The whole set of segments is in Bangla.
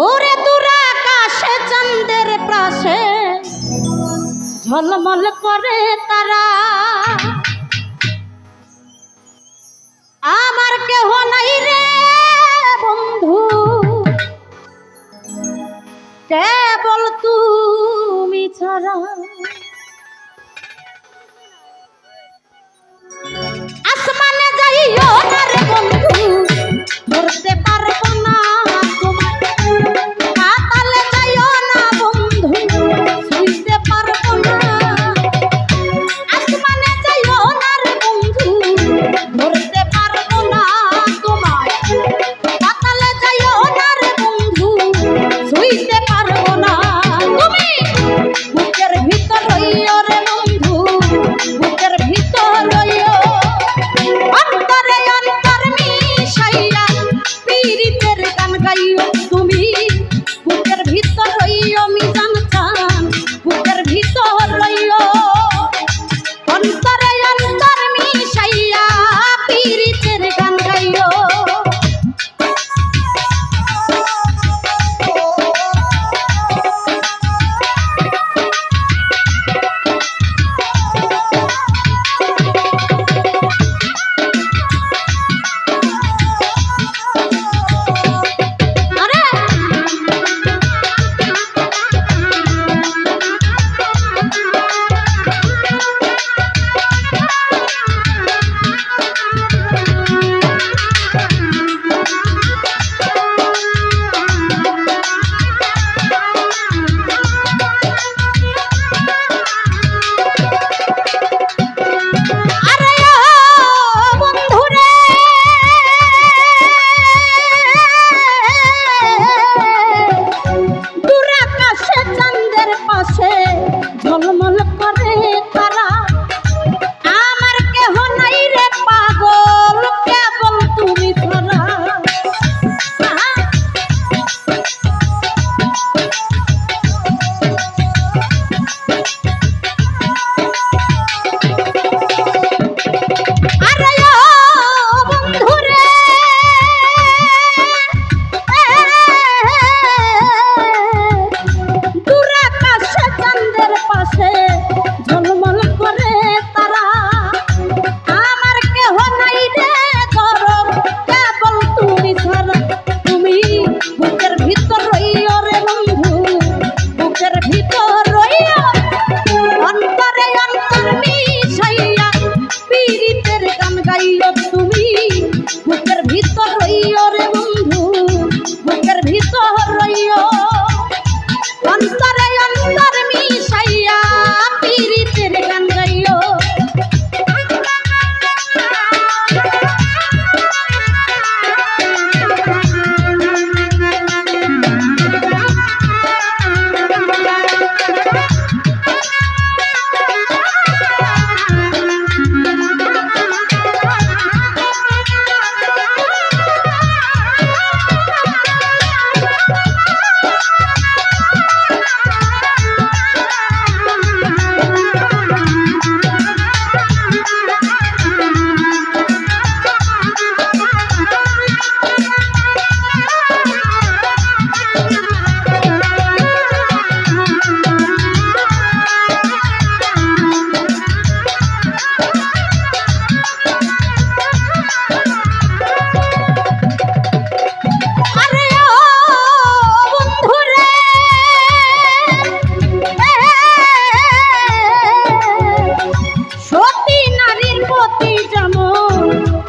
ওরে দূর আকাশে চাঁদের পাশে ঝলমল করে তারা, আমার কেহ নাই রে বন্ধু, কেবল তুমি ছাড়া। আসমানে যাইও না রে বন্ধু, ধরতে পারবো না তোমার। পাতালে যাইও না বন্ধু, ছুঁইতে পারবো না। আসমানে যাইও না রে বন্ধু, ধরতে পারবো না তোমার। পাতালে যাইও না রে বন্ধু, ছুঁইতে পারবো না। তুমি বুকের ভিতর রইও রে বন্ধু, বুকের ভিতর রইও। অন্তরে অন্তর মিশাইয়া পীড়িতের গান গাইও তুমি, বুকের ভিতর রইও মিজান চান, বুকের ভিতর রইও। অন্তরে অন্তর মিশাইয়া পীড়িতের গান গাইও। ঝলমল করে তারা, আমার কেহ নাই রে পাগল, কেবল তুমি ছাড়া। আরে ও বন্ধু রে, দূর আকাশে চাঁদের পাশে ঝলমল করে তারা, আমার কেহ নাই রে গরম, কেবল তুমি ছাড়া। তুমি বুকের ভিতর রইও রে বন্ধু, বুকের ভিতর রইও। অন্তরে অন্তর মিশাইয়া পীড়িতের গান গাইও তুমি, বুকের ভিতর রইও রে বন্ধু, বুকের ভিতর রইও। অন্তরে অন্তর মিশাইয়া পীড়িতের গান গাইও।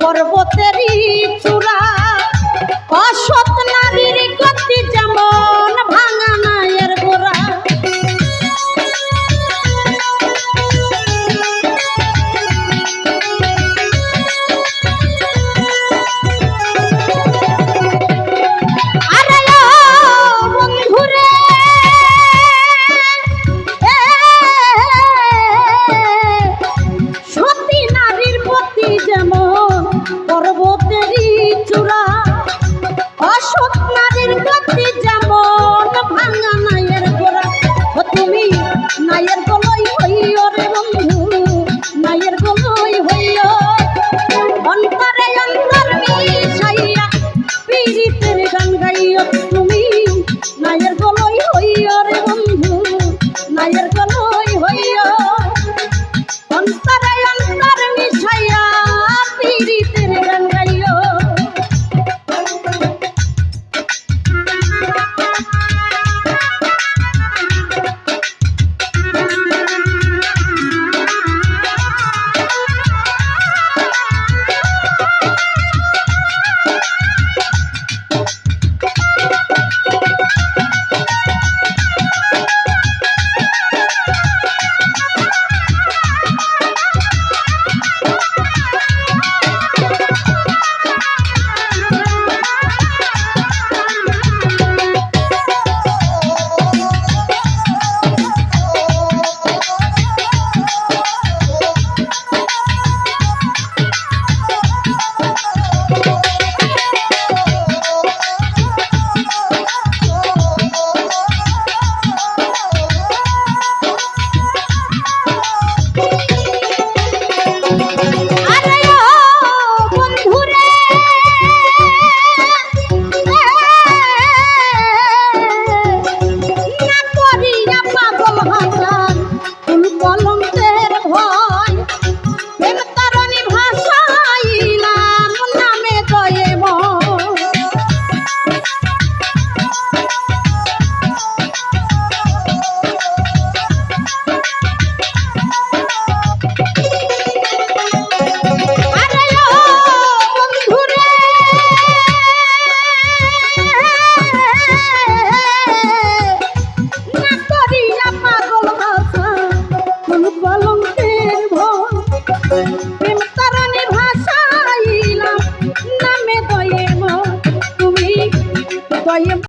পর্বতেরই চূড়া, অসৎ নারীর গতি যেমন ভাঙা নায়ের গোড়া। আরে ও বন্ধু রে, সতী নারীর গতি যেমন পর্বতেরই চূড়া, অসৎ নারীর গতি যেমন ভাঙা নায়ের গোড়া। তুমি নায়ের গলই হইও রে বন্ধু, নায়ের গলই হইও। অন্তরে অন্তর মিশাইয়া পীড়িতের গান গাইও তুমি, বন্ধুরে না করিয়া পাগল হাসান ফুল কলঙ্কের ভয় প্রেম তারণী ভাষাইলাম নামে দয়ে প্রেম তারণী ভাষাইলাম নামে দয়ে তুমি দয়ে